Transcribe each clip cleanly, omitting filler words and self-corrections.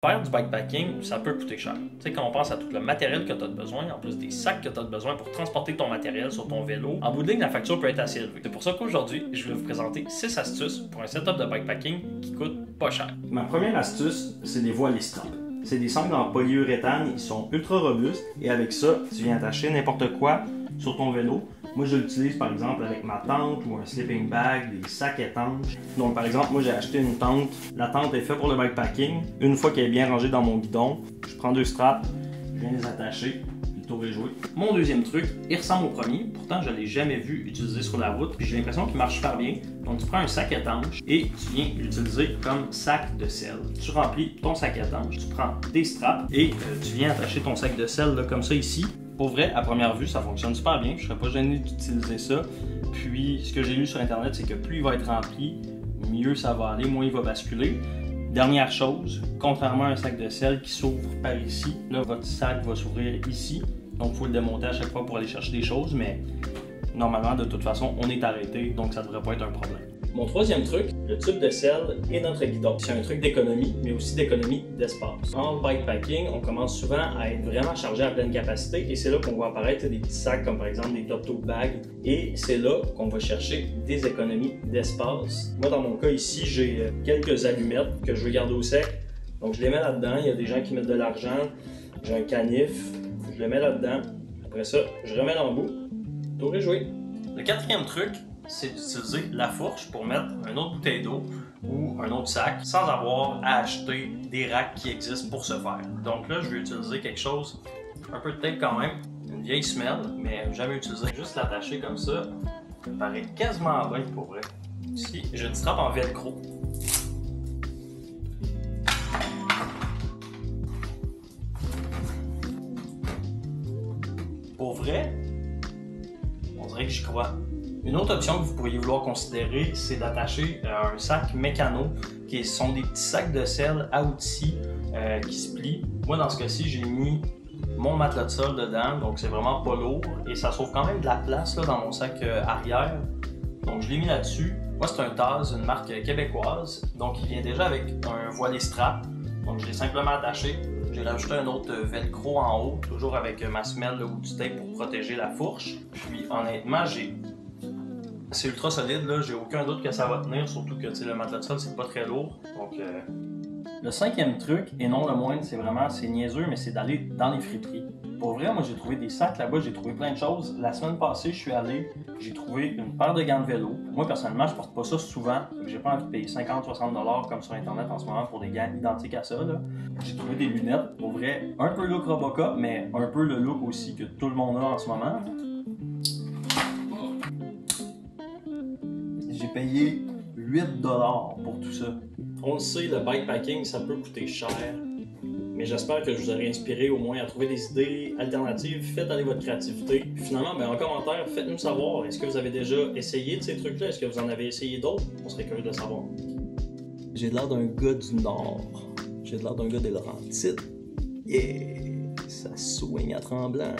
Faire du bikepacking, ça peut coûter cher. Tu sais, quand on pense à tout le matériel que tu as besoin, en plus des sacs que tu as besoin pour transporter ton matériel sur ton vélo, en bout de ligne, la facture peut être assez élevée. C'est pour ça qu'aujourd'hui, je vais vous présenter 6 astuces pour un setup de bikepacking qui coûte pas cher. Ma première astuce, c'est des voiles strap. C'est des sangles en polyuréthane, ils sont ultra robustes et avec ça, tu viens attacher n'importe quoi sur ton vélo. Moi, je l'utilise par exemple avec ma tente ou un sleeping bag, des sacs étanches. Donc, par exemple, moi j'ai acheté une tente. La tente est faite pour le bikepacking. Une fois qu'elle est bien rangée dans mon guidon, je prends 2 straps, je viens les attacher, puis le tour est joué. Mon deuxième truc, il ressemble au premier, pourtant je ne l'ai jamais vu utiliser sur la route, puis j'ai l'impression qu'il marche super bien. Donc, tu prends un sac étanche et tu viens l'utiliser comme sac de sel. Tu remplis ton sac étanche, tu prends des straps et tu viens attacher ton sac de sel là, comme ça ici. Pour vrai, à première vue, ça fonctionne super bien. Je ne serais pas gêné d'utiliser ça. Puis, ce que j'ai lu sur Internet, c'est que plus il va être rempli, mieux ça va aller, moins il va basculer. Dernière chose, contrairement à un sac de sel qui s'ouvre par ici, là, votre sac va s'ouvrir ici. Donc, il faut le démonter à chaque fois pour aller chercher des choses, mais normalement, de toute façon, on est arrêté, donc ça ne devrait pas être un problème. Mon troisième truc, le tube de sel et notre guidon. C'est un truc d'économie, mais aussi d'économie d'espace. En bikepacking, on commence souvent à être vraiment chargé à pleine capacité et c'est là qu'on voit apparaître des petits sacs comme par exemple des top tote bags et c'est là qu'on va chercher des économies d'espace. Moi, dans mon cas ici, j'ai quelques allumettes que je veux garder au sec. Donc, je les mets là-dedans. Il y a des gens qui mettent de l'argent. J'ai un canif. Je le mets là-dedans. Après ça, je remets dans le bout. Tour est joué. Le quatrième truc, c'est d'utiliser la fourche pour mettre une autre bouteille d'eau ou un autre sac sans avoir à acheter des racks qui existent pour ce faire. Donc là, je vais utiliser quelque chose, un peu de tape quand même, une vieille semelle, mais jamais utilisé. Juste l'attacher comme ça paraît quasiment bien pour vrai. Ici, j'ai une strap en velcro. Pour vrai, on dirait que j'y crois. Une autre option que vous pourriez vouloir considérer, c'est d'attacher un sac mécano, qui sont des petits sacs de sel à outils qui se plient. Moi, dans ce cas-ci, j'ai mis mon matelas de sol dedans, donc c'est vraiment pas lourd et ça sauve quand même de la place là, dans mon sac arrière. Donc, je l'ai mis là-dessus. Moi, c'est un Taz, une marque québécoise, donc il vient déjà avec un voilet strap. Donc, je l'ai simplement attaché. J'ai rajouté un autre velcro en haut, toujours avec ma semelle ou du tape pour protéger la fourche. Puis, honnêtement, c'est ultra solide, là, j'ai aucun doute que ça va tenir, surtout que le matelas de sol c'est pas très lourd. Donc, le cinquième truc, et non le moindre, c'est niaiseux, mais c'est d'aller dans les friperies. Pour vrai, moi j'ai trouvé des sacs là-bas, j'ai trouvé plein de choses. La semaine passée, je suis allé, j'ai trouvé une paire de gants de vélo. Moi personnellement, je porte pas ça souvent, j'ai pas envie de payer 50-60$ comme sur internet en ce moment pour des gants identiques à ça. J'ai trouvé des lunettes, pour vrai, un peu look Robocop, mais un peu le look aussi que tout le monde a en ce moment. J'ai payé 8$ pour tout ça. On le sait, le bikepacking, ça peut coûter cher. Mais j'espère que je vous aurai inspiré au moins à trouver des idées alternatives. Faites aller votre créativité. Puis finalement, en commentaire, faites-nous savoir. Est-ce que vous avez déjà essayé de ces trucs-là? Est-ce que vous en avez essayé d'autres? On serait curieux de le savoir. J'ai l'air d'un gars du Nord. J'ai l'air d'un gars des Laurentides. Yeah! Ça swing à tremblant.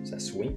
Ça swing.